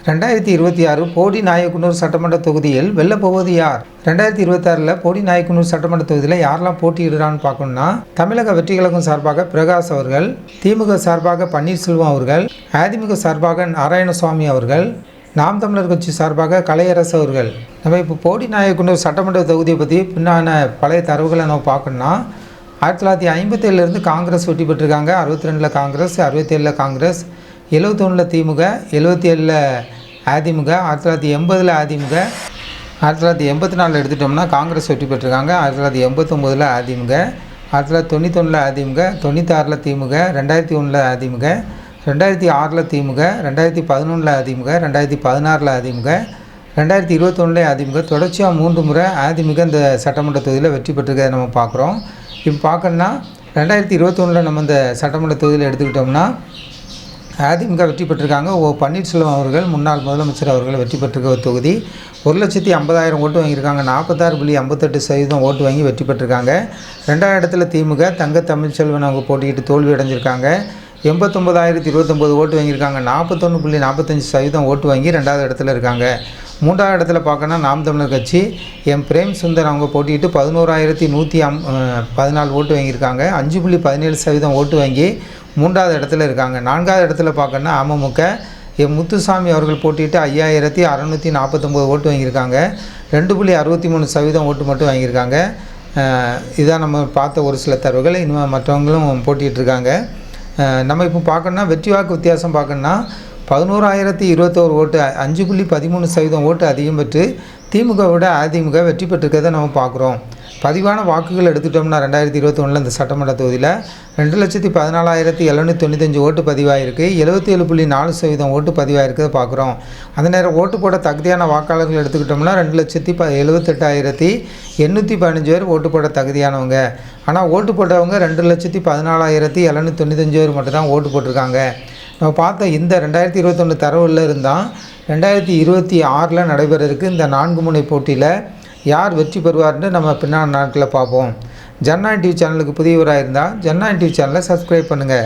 2026 போடி நாயக்கனூர் சட்டமன்ற தொகுதியில் வெல்லப்போவது யார்? 2026 போடி நாயக்கனூர் சட்டமன்ற தொகுதியில் யாரெல்லாம் போட்டியிடுறான்னு பார்க்கணும்னா, தமிழக வெற்றி கழகம் சார்பாக பிரகாஷ் அவர்கள், திமுக சார்பாக பன்னீர்செல்வம் அவர்கள், அதிமுக சார்பாக நாராயணசுவாமி அவர்கள், நாம் தமிழர் கட்சி சார்பாக கலையரசு அவர்கள். நம்ம இப்போ போடி நாயக்கனூர் சட்டமன்ற தொகுதியை பற்றி பின்னான பழைய தரவுகளை நம்ம பார்க்கணும்னா, 1957 காங்கிரஸ் வெற்றி பெற்றிருக்காங்க. 62 காங்கிரஸ், 67 காங்கிரஸ், 71 திமுக, 77 அதிமுக, 1980 அதிமுக, 1984 எடுத்துட்டோம்னா காங்கிரஸ் வெற்றி பெற்றிருக்காங்க. 1989 அதிமுக, 1991 அதிமுக, 96 திமுக, 2001 அதிமுக, 2006 திமுக, 2011 அதிமுக, 2016 அதிமுக, 2021 அதிமுக, தொடர்ச்சியாக 3 முறை அதிமுக இந்த சட்டமன்ற தொகுதியில் வெற்றி பெற்றிருக்கிறத நம்ம பார்க்குறோம். இப்போ பார்க்கணுன்னா 2021 நம்ம இந்த சட்டமன்ற தொகுதியில் எடுத்துக்கிட்டோம்னா அதிமுக வெற்றி பெற்றிருக்காங்க. பன்னீர்செல்வம் அவர்கள், முன்னாள் முதலமைச்சர் அவர்கள் வெற்றி பெற்றிருக்க ஒரு தொகுதி. 1,50,000 ஓட்டு வாங்கியிருக்காங்க. 46.58% ஓட்டு வாங்கி வெற்றி பெற்றிருக்காங்க. 2ஆவது இடத்துல திமுக தங்க தமிழ்ச்செல்வன் அவங்க போட்டிக்கிட்டு தோல்வி அடைஞ்சிருக்காங்க. 89,029 ஓட்டு வாங்கியிருக்காங்க. 41.45% ஓட்டு வாங்கி 2ஆவது இடத்துல இருக்காங்க. 3ஆவது இடத்துல பார்க்கணுன்னா நாம் தமிழர் கட்சி பிரேம் சுந்தர் அவங்க போட்டிக்கிட்டு 11,114 ஓட்டு வாங்கியிருக்காங்க. 5.17% ஓட்டு வாங்கி 3ஆவது இடத்துல இருக்காங்க. 4ஆவது இடத்துல பார்க்கணுன்னா அமமுக முத்துசாமி அவர்கள் போட்டிட்டு 5,649 ஓட்டு வாங்கியிருக்காங்க. 2.63% ஓட்டு மட்டும் வாங்கியிருக்காங்க. இதான் நம்ம பார்த்த ஒரு சில தரவுகள். இன்னும் மற்றவங்களும் போட்டிகிட்ருக்காங்க. நம்ம இப்போ பார்க்கணுன்னா வெற்றி வாக்கு வித்தியாசம் பார்க்கணுன்னா 11,021 ஓட்டு, 5.13% ஓட்டு அதிகம் பெற்று திமுக விட அதிமுக வெற்றி பெற்றிருக்கிறத நம்ம பார்க்குறோம். பதிவான வாக்குகள் எடுத்துட்டோம்னா 2021 இந்த சட்டமன்ற தொகுதியில் 2,14,795 ஓட்டு பதிவாயிருக்கு. 77.4% ஓட்டு பதிவாயிருக்கிறத பார்க்குறோம். அந்த நேரம் ஓட்டு போட தகுதியான வாக்காளர்கள் எடுத்துக்கிட்டோம்னா 2,78,815 பேர் ஓட்டு போட தகுதியானவங்க. ஆனால் ஓட்டு போட்டவங்க 2,14,795 பேர் மட்டும்தான் ஓட்டு போட்டிருக்காங்க. நம்ம பார்த்த இந்த 2021 தரவில் இருந்தால் 2026 நடைபெற இருக்குது இந்த 4 முனை போட்டியில் யார் வெற்றி பெறுவார்னு நம்ம பின்னாடி நாட்களில் பார்ப்போம். ஜனநாயகம் டிவி சேனலுக்கு புதியவராக இருந்தால் ஜனநாயகம் டிவி சேனலை சப்ஸ்கிரைப் பண்ணுங்கள்.